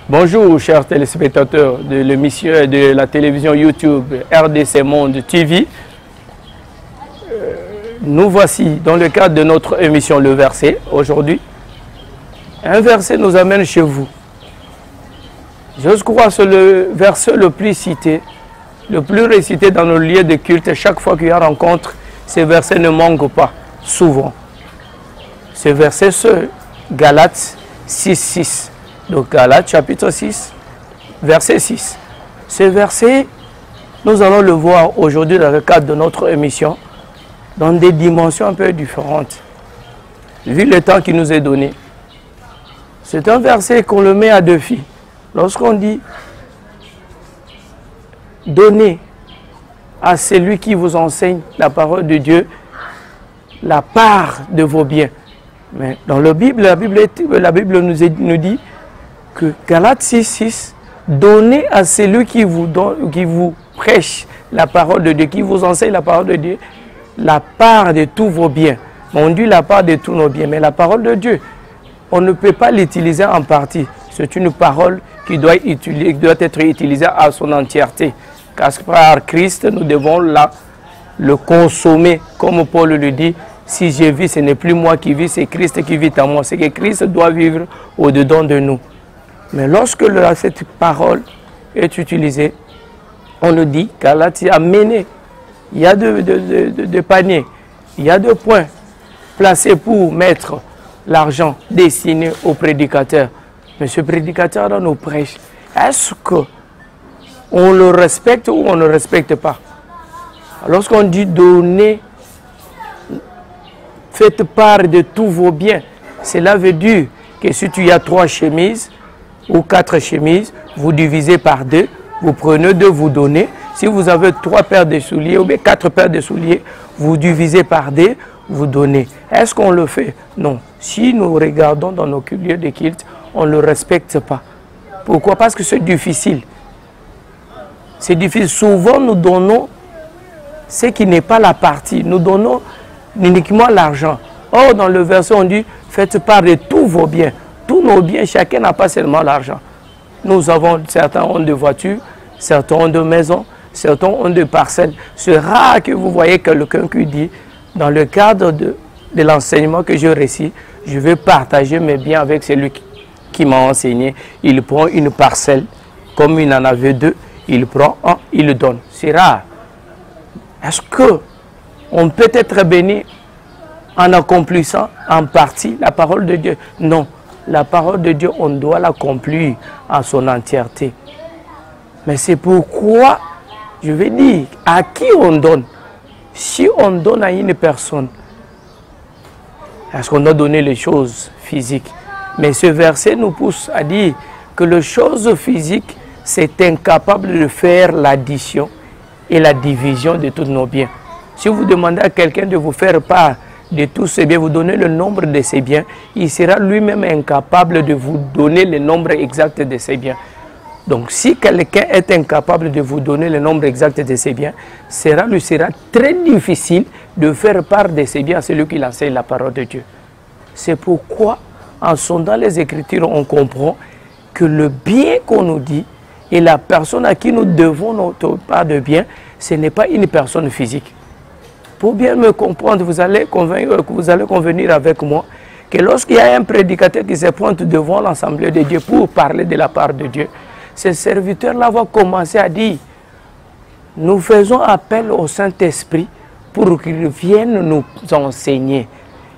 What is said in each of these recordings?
Bonjour chers téléspectateurs de l'émission de la télévision YouTube RDC Monde TV. Nous voici dans le cadre de notre émission Le Verset aujourd'hui. Un verset nous amène chez vous. J'ose croire que c'est le verset le plus cité, le plus récité dans nos lieux de culte. Chaque fois qu'il y a rencontre, ces versets ne manquent pas, souvent. Ce verset, c'est Galates 6:6. Donc Galates chapitre 6, verset 6. Ce verset, nous allons le voir aujourd'hui dans le cadre de notre émission, dans des dimensions un peu différentes, vu le temps qui nous est donné. C'est un verset qu'on le met à défi. Lorsqu'on dit « Donnez à celui qui vous enseigne la parole de Dieu la part de vos biens ». Mais dans la Bible nous dit que Galates 6:6, donnez à celui qui vous prêche la parole de Dieu, qui vous enseigne la parole de Dieu, la part de tous vos biens. On dit la part de tous nos biens, mais la parole de Dieu, on ne peut pas l'utiliser en partie. C'est une parole qui doit être utilisée à son entièreté. Car par Christ, nous devons le consommer, comme Paul le dit. Si je vis, ce n'est plus moi qui vis, c'est Christ qui vit en moi. C'est que Christ doit vivre au-dedans de nous. Mais lorsque cette parole est utilisée, on nous dit qu'Allah a mené. Il y a de paniers, il y a de points placés pour mettre l'argent destiné au prédicateur. Mais ce prédicateur dans nos prêches, est-ce qu'on le respecte ou on ne le respecte pas? Lorsqu'on dit donner, faites part de tous vos biens, cela veut dire que si tu as 3 chemises ou 4 chemises, vous divisez par 2, vous prenez 2, vous donnez. Si vous avez 3 paires de souliers ou bien 4 paires de souliers, vous divisez par 2, vous donnez. Est-ce qu'on le fait? Non. Si nous regardons dans nos lieux de culte, on ne le respecte pas. Pourquoi? Parce que c'est difficile. C'est difficile. Souvent, nous donnons ce qui n'est pas la partie. Nous donnons uniquement l'argent. Or, dans le verset, on dit, faites part de tous vos biens. Tous nos biens, chacun n'a pas seulement l'argent. Nous avons, certains ont des voitures, certains ont des maisons, certains ont des parcelles. C'est rare que vous voyez quelqu'un qui dit, dans le cadre de l'enseignement que je récite, je vais partager mes biens avec celui qui m'a enseigné. Il prend une parcelle, comme il en avait 2, il prend un, il le donne. C'est rare. Est-ce qu'on peut être béni en accomplissant en partie la parole de Dieu? Non. La parole de Dieu, on doit l'accomplir en son entièreté. Mais c'est pourquoi, je vais dire, à qui on donne? Si on donne à une personne, est-ce qu'on doit donner les choses physiques? Mais ce verset nous pousse à dire que les choses physiques, c'est incapable de faire l'addition et la division de tous nos biens. Si vous demandez à quelqu'un de vous faire part de tous ses biens, vous donnez le nombre de ses biens, il sera lui-même incapable de vous donner le nombre exact de ses biens. Donc si quelqu'un est incapable de vous donner le nombre exact de ses biens, lui sera très difficile de faire part de ses biens à celui qui enseigne la parole de Dieu. C'est pourquoi, en sondant les Écritures, on comprend que le bien qu'on nous dit et la personne à qui nous devons notre part de bien, ce n'est pas une personne physique. Pour bien me comprendre, vous allez convenir avec moi que lorsqu'il y a un prédicateur qui se pointe devant l'Assemblée de Dieu pour parler de la part de Dieu, ce serviteur-là va commencer à dire, nous faisons appel au Saint-Esprit pour qu'il vienne nous enseigner.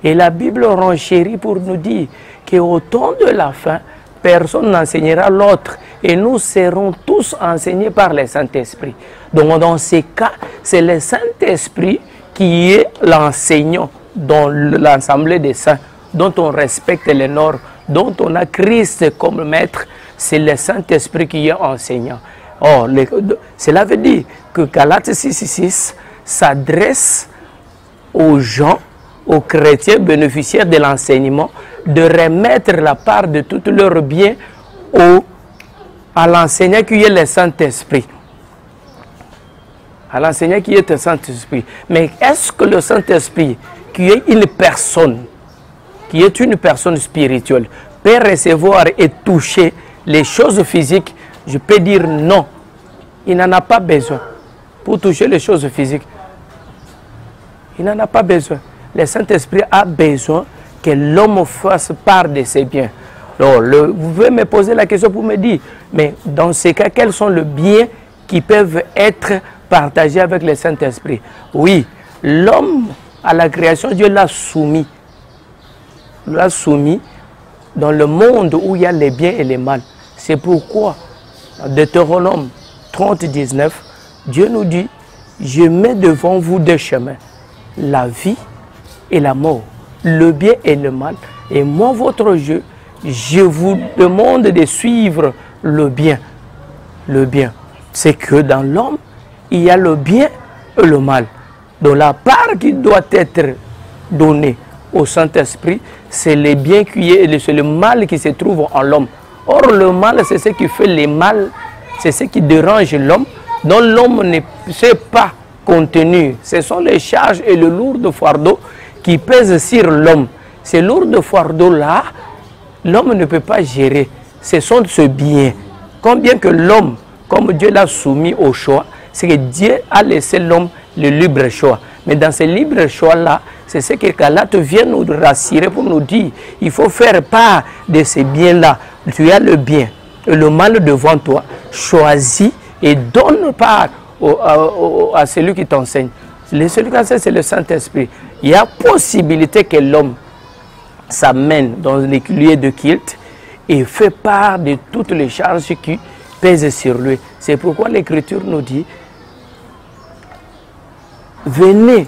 Et la Bible renchérit pour nous dire qu'au temps de la fin, personne n'enseignera l'autre et nous serons tous enseignés par le Saint-Esprit. Donc dans ces cas, c'est le Saint-Esprit qui est l'enseignant dans l'Assemblée des saints, dont on respecte les normes, dont on a Christ comme maître. C'est le Saint-Esprit qui est enseignant. Or, cela veut dire que Galates 6:6 s'adresse aux gens, aux chrétiens bénéficiaires de l'enseignement, de remettre la part de tout leur bien à l'enseignant qui est le Saint-Esprit. À l'enseignant qui est le Saint-Esprit. Mais est-ce que le Saint-Esprit, qui est une personne spirituelle, peut recevoir et toucher les choses physiques, je peux dire non. Il n'en a pas besoin. Pour toucher les choses physiques, il n'en a pas besoin. Le Saint-Esprit a besoin que l'homme fasse part de ses biens. Alors, vous pouvez me poser la question pour me dire, mais dans ces cas, quels sont les biens qui peuvent être partagés avec le Saint-Esprit? Oui, l'homme, à la création, Dieu l'a soumis. L'a soumis dans le monde où il y a les biens et les mal. C'est pourquoi, dans Deutéronome 30, 19, Dieu nous dit, je mets devant vous deux chemins, la vie et la mort, le bien et le mal. Et moi, votre Dieu, je vous demande de suivre le bien. Le bien, c'est que dans l'homme, il y a le bien et le mal. Donc la part qui doit être donnée au Saint-Esprit, c'est le bien qui est, c'est le mal qui se trouve en l'homme. Or, le mal, c'est ce qui fait les mal, c'est ce qui dérange l'homme, dont l'homme ne sait pas contenir. Ce sont les charges et le lourd fardeau qui pèsent sur l'homme. Ces lourds fardeaux-là, l'homme ne peut pas gérer. Ce sont ce bien. Combien que l'homme, comme Dieu l'a soumis au choix, c'est que Dieu a laissé l'homme le libre choix. Mais dans ce libre choix-là, c'est ce que Galate vient nous rassurer pour nous dire. Il faut faire part de ces biens-là. Tu as le bien et le mal devant toi. Choisis et donne part à celui qui t'enseigne. Celui qui enseigne, c'est le Saint-Esprit. Il y a possibilité que l'homme s'amène dans les lieux de culte et fait part de toutes les charges qui pèsent sur lui. C'est pourquoi l'Écriture nous dit, venez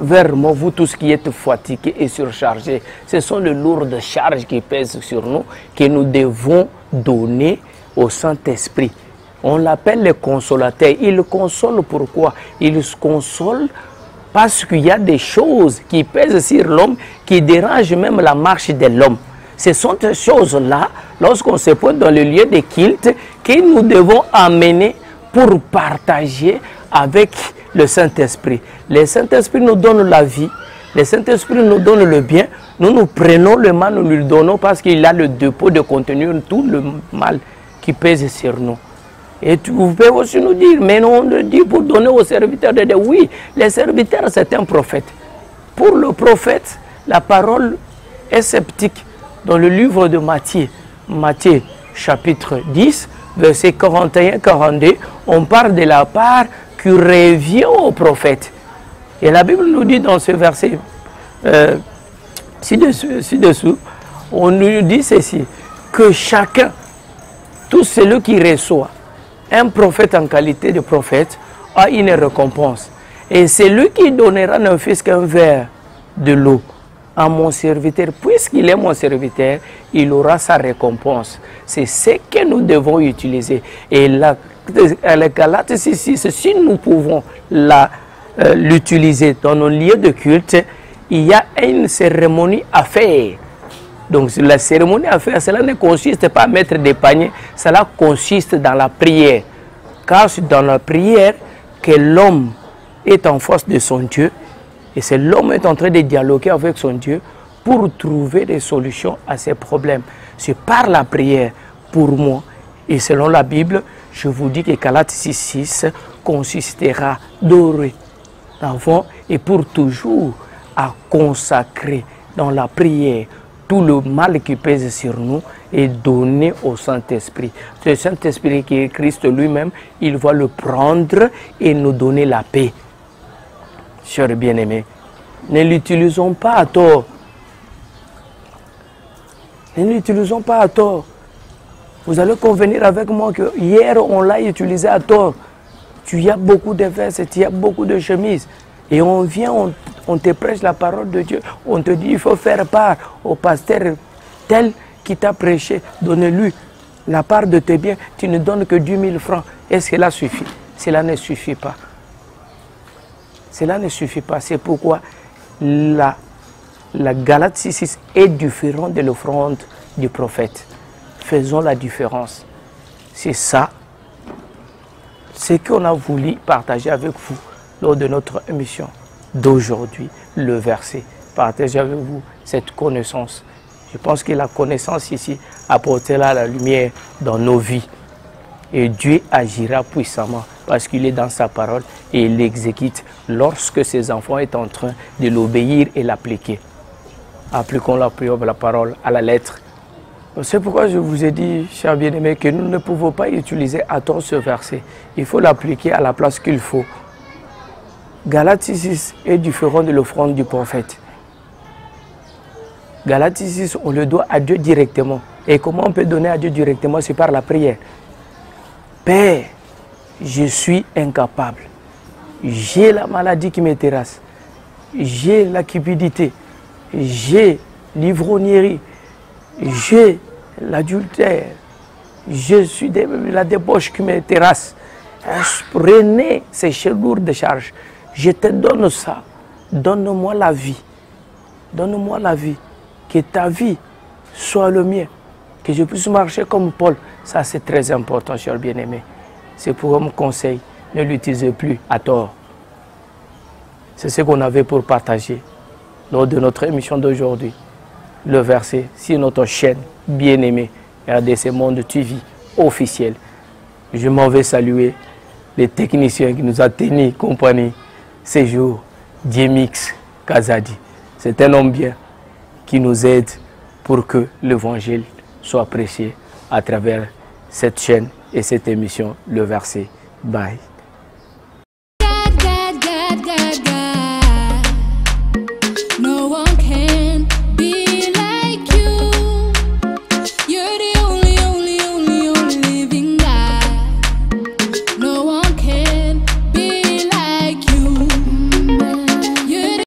vers moi, vous tous qui êtes fatigués et surchargés. Ce sont les lourdes charges qui pèsent sur nous, que nous devons donner au Saint-Esprit. On l'appelle le consolateur. Il console pourquoi? Il console parce qu'il y a des choses qui pèsent sur l'homme, qui dérangent même la marche de l'homme. Ce sont ces choses-là, lorsqu'on se pointe dans le lieu de culte, que nous devons amener pour partager avec le Saint-Esprit. Le Saint-Esprit nous donne la vie, le Saint-Esprit nous donne le bien, nous prenons le mal, nous lui donnons parce qu'il a le dépôt de contenir tout le mal qui pèse sur nous. Et vous pouvez aussi nous dire, mais non, on le dit pour donner aux serviteurs de Dieu. Oui, les serviteurs, c'est un prophète. Pour le prophète, la parole est sceptique. Dans le livre de Matthieu, Matthieu chapitre 10, verset 41-42, on parle de la part qui revient au prophète. Et la Bible nous dit dans ce verset ci-dessous, on nous dit ceci, que chacun, tout celui qui reçoit un prophète en qualité de prophète, a une récompense. Et celui qui donnera ne fût qu'un verre de l'eau à mon serviteur, puisqu'il est mon serviteur, il aura sa récompense. C'est ce que nous devons utiliser. Et la Galate 6.6, si nous pouvons l'utiliser dans nos lieux de culte, il y a une cérémonie à faire. Donc la cérémonie à faire, cela ne consiste pas à mettre des paniers, cela consiste dans la prière. Car c'est dans la prière que l'homme est en face de son Dieu. Et c'est l'homme est en train de dialoguer avec son Dieu pour trouver des solutions à ses problèmes. C'est par la prière, pour moi, et selon la Bible, je vous dis que Galates 6.6 consistera dorénavant et pour toujours à consacrer dans la prière tout le mal qui pèse sur nous et donner au Saint-Esprit. Le Saint-Esprit qui est Christ lui-même, il va le prendre et nous donner la paix. Chers bien-aimés, ne l'utilisons pas à tort. Ne l'utilisons pas à tort. Vous allez convenir avec moi que hier, on l'a utilisé à tort. Tu as beaucoup de vestes, tu as beaucoup de chemises. Et on vient, on te prêche la parole de Dieu. On te dit, il faut faire part au pasteur tel qui t'a prêché. Donne-lui la part de tes biens. Tu ne donnes que 10 000 francs. Est-ce que cela suffit? Cela ne suffit pas. Cela ne suffit pas. C'est pourquoi la Galate 6.6 est différente de l'offrande du prophète. Faisons la différence. C'est ça, ce qu'on a voulu partager avec vous lors de notre émission d'aujourd'hui, le verset. Partager avec vous cette connaissance. Je pense que la connaissance ici apportez-la la lumière dans nos vies. Et Dieu agira puissamment parce qu'il est dans sa parole et il l'exécute lorsque ses enfants sont en train de l'obéir et l'appliquer. Appliquons la parole à la lettre. C'est pourquoi je vous ai dit, chers bien-aimés, que nous ne pouvons pas utiliser à tort ce verset. Il faut l'appliquer à la place qu'il faut. Galates 6 est différent de l'offrande du prophète. Galates 6, on le doit à Dieu directement. Et comment on peut donner à Dieu directement? C'est par la prière. Père, je suis incapable. J'ai la maladie qui me terrasse. J'ai la cupidité. J'ai l'ivrognerie. J'ai l'adultère. Je suis la débauche qui me terrasse. Prenez ces lourdes charges. Je te donne ça. Donne-moi la vie. Donne-moi la vie. Que ta vie soit le mien. Que je puisse marcher comme Paul. Ça, c'est très important, cher bien-aimé. C'est pour mon conseil. Ne l'utilisez plus à tort. C'est ce qu'on avait pour partager lors de notre émission d'aujourd'hui. Le verset sur notre chaîne bien-aimée RDC Monde TV officiel. Je m'en vais saluer les techniciens qui nous ont tenu compagnie ces jours. Djemix Kazadi. C'est un homme bien qui nous aide pour que l'évangile soit prêché à travers cette chaîne et cette émission, le verset. Bye. No one